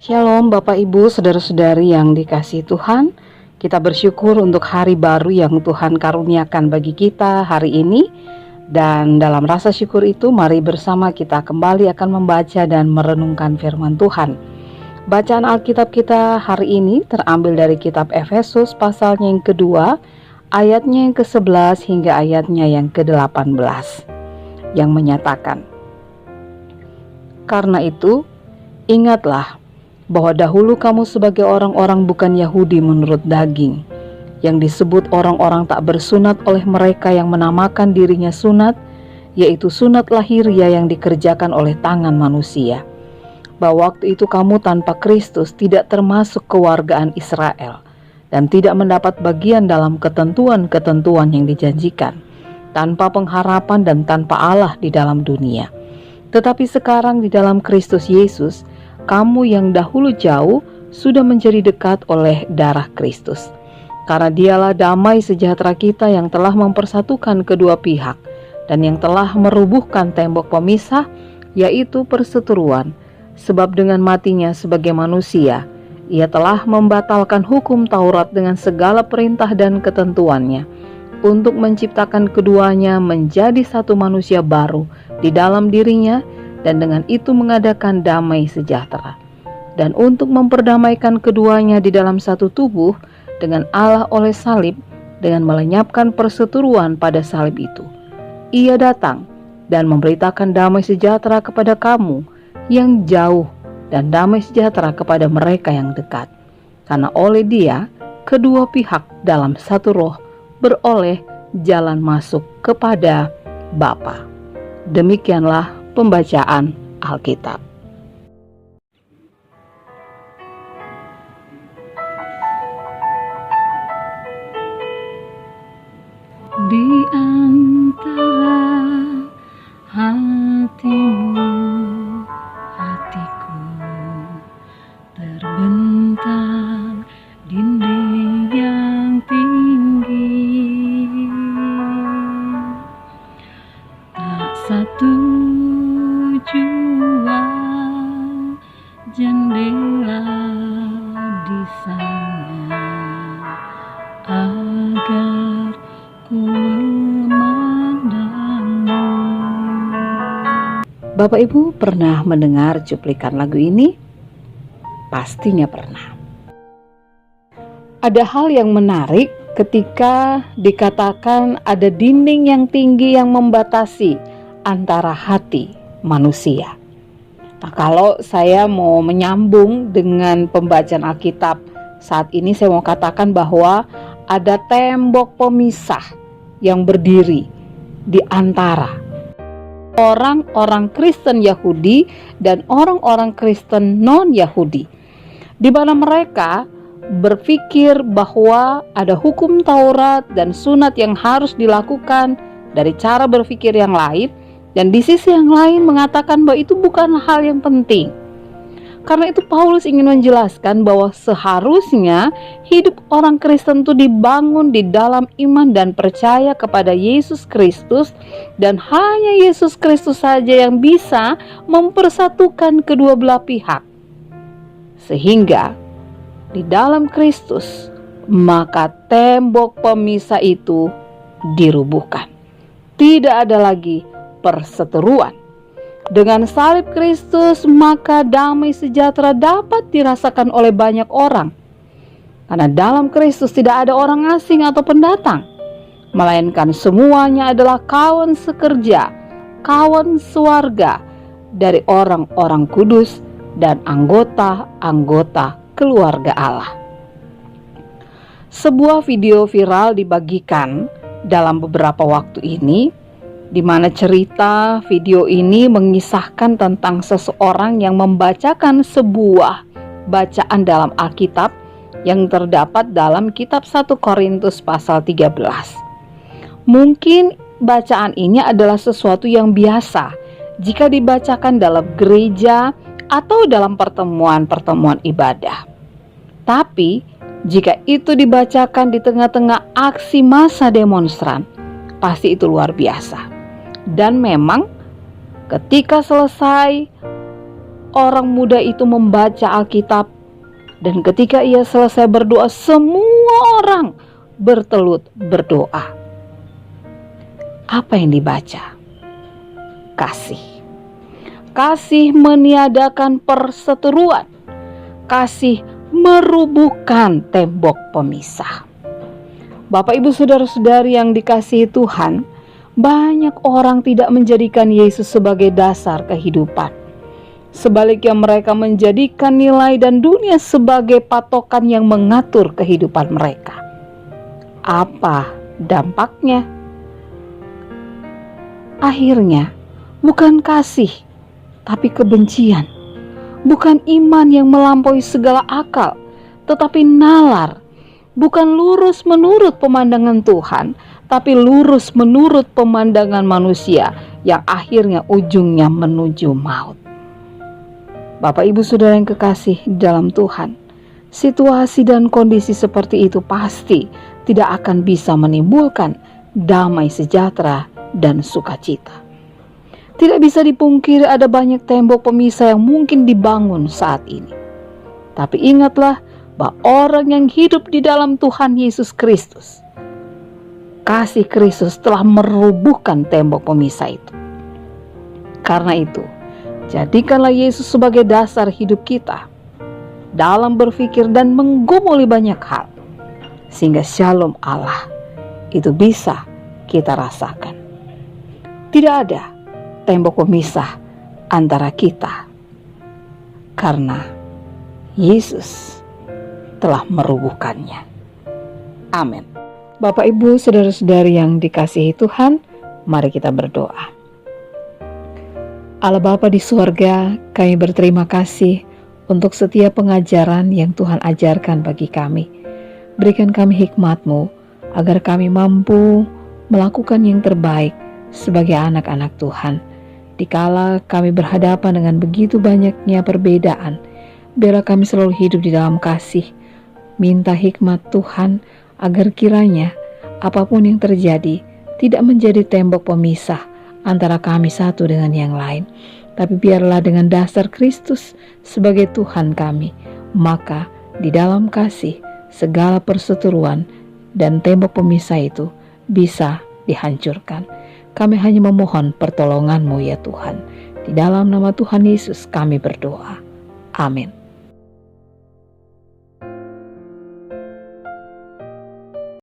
Shalom Bapak Ibu, saudara-saudari yang dikasihi Tuhan. Kita bersyukur untuk hari baru yang Tuhan karuniakan bagi kita hari ini. Dan dalam rasa syukur itu, mari bersama kita kembali akan membaca dan merenungkan firman Tuhan. Bacaan Alkitab kita hari ini terambil dari kitab Efesus pasalnya yang kedua, ayatnya yang ke-11 hingga ayatnya yang ke-18, yang menyatakan, "Karena itu, ingatlah bahwa dahulu kamu sebagai orang-orang bukan Yahudi menurut daging, yang disebut orang-orang tak bersunat oleh mereka yang menamakan dirinya sunat, yaitu sunat lahiriah yang dikerjakan oleh tangan manusia. Bahwa waktu itu kamu tanpa Kristus tidak termasuk kewargaan Israel, dan tidak mendapat bagian dalam ketentuan-ketentuan yang dijanjikan, tanpa pengharapan dan tanpa Allah di dalam dunia. Tetapi sekarang di dalam Kristus Yesus, kamu yang dahulu jauh sudah menjadi dekat oleh darah Kristus. Karena dialah damai sejahtera kita yang telah mempersatukan kedua pihak dan yang telah merubuhkan tembok pemisah, yaitu perseteruan. Sebab dengan matinya sebagai manusia, ia telah membatalkan hukum Taurat dengan segala perintah dan ketentuannya, untuk menciptakan keduanya menjadi satu manusia baru di dalam dirinya, dan dengan itu mengadakan damai sejahtera, dan untuk memperdamaikan keduanya di dalam satu tubuh dengan Allah oleh salib, dengan melenyapkan perseteruan pada salib itu. Ia datang dan memberitakan damai sejahtera kepada kamu yang jauh, dan damai sejahtera kepada mereka yang dekat, karena oleh Dia kedua pihak dalam satu roh beroleh jalan masuk kepada Bapa." Demikianlah pembacaan Alkitab. Di antara hatimu, hatiku, terbentang dinding yang tinggi. Tak satu jua jendela di sana agar ku memandangmu. Bapak Ibu pernah mendengar cuplikan lagu ini? Pastinya pernah. Ada hal yang menarik ketika dikatakan ada dinding yang tinggi yang membatasi antara hati manusia. Nah, kalau saya mau menyambung dengan pembacaan Alkitab saat ini, saya mau katakan bahwa ada tembok pemisah yang berdiri di antara orang-orang Kristen Yahudi dan orang-orang Kristen non-Yahudi, di mana mereka berpikir bahwa ada hukum Taurat dan sunat yang harus dilakukan dari cara berpikir yang lain, dan di sisi yang lain mengatakan bahwa itu bukan hal yang penting. Karena itu Paulus ingin menjelaskan bahwa seharusnya hidup orang Kristen itu dibangun di dalam iman dan percaya kepada Yesus Kristus, dan hanya Yesus Kristus saja yang bisa mempersatukan kedua belah pihak. Sehingga di dalam Kristus, maka tembok pemisah itu dirubuhkan. Tidak ada lagi perseteruan. Dengan salib Kristus, maka damai sejahtera dapat dirasakan oleh banyak orang. Karena dalam Kristus tidak ada orang asing atau pendatang, melainkan semuanya adalah kawan sekerja, kawan sewarga dari orang-orang kudus dan anggota-anggota keluarga Allah. Sebuah video viral dibagikan dalam beberapa waktu ini, di mana cerita video ini mengisahkan tentang seseorang yang membacakan sebuah bacaan dalam Alkitab yang terdapat dalam kitab 1 Korintus pasal 13. Mungkin bacaan ini adalah sesuatu yang biasa jika dibacakan dalam gereja atau dalam pertemuan-pertemuan ibadah. Tapi jika itu dibacakan di tengah-tengah aksi massa demonstran, pasti itu luar biasa. Dan memang ketika selesai orang muda itu membaca Alkitab, dan ketika ia selesai berdoa, semua orang bertelut berdoa. Apa yang dibaca? Kasih. Kasih meniadakan perseteruan. Kasih merubuhkan tembok pemisah. Bapak, Ibu, saudara-saudari yang dikasihi Tuhan, banyak orang tidak menjadikan Yesus sebagai dasar kehidupan. Sebaliknya mereka menjadikan nilai dan dunia sebagai patokan yang mengatur kehidupan mereka. Apa dampaknya? Akhirnya, bukan kasih, tapi kebencian. Bukan iman yang melampaui segala akal, tetapi nalar. Bukan lurus menurut pemandangan Tuhan, tapi lurus menurut pemandangan manusia yang akhirnya ujungnya menuju maut. Bapak, Ibu, saudara yang kekasih dalam Tuhan, situasi dan kondisi seperti itu pasti tidak akan bisa menimbulkan damai sejahtera dan sukacita. Tidak bisa dipungkiri ada banyak tembok pemisah yang mungkin dibangun saat ini. Tapi ingatlah bahwa orang yang hidup di dalam Tuhan Yesus Kristus, kasih Kristus telah merubuhkan tembok pemisah itu. Karena itu, jadikanlah Yesus sebagai dasar hidup kita dalam berpikir dan menggumuli banyak hal, sehingga shalom Allah itu bisa kita rasakan. Tidak ada tembok pemisah antara kita, karena Yesus telah merubuhkannya. Amin. Bapak, Ibu, saudara-saudari yang dikasihi Tuhan, mari kita berdoa. Allah Bapa di surga, kami berterima kasih untuk setiap pengajaran yang Tuhan ajarkan bagi kami. Berikan kami hikmat-Mu agar kami mampu melakukan yang terbaik sebagai anak-anak Tuhan. Dikala kami berhadapan dengan begitu banyaknya perbedaan, biarlah kami selalu hidup di dalam kasih. Minta hikmat Tuhan agar kiranya apapun yang terjadi tidak menjadi tembok pemisah antara kami satu dengan yang lain, tapi biarlah dengan dasar Kristus sebagai Tuhan kami, maka di dalam kasih segala perseteruan dan tembok pemisah itu bisa dihancurkan. Kami hanya memohon pertolongan-Mu ya Tuhan. Di dalam nama Tuhan Yesus kami berdoa. Amin.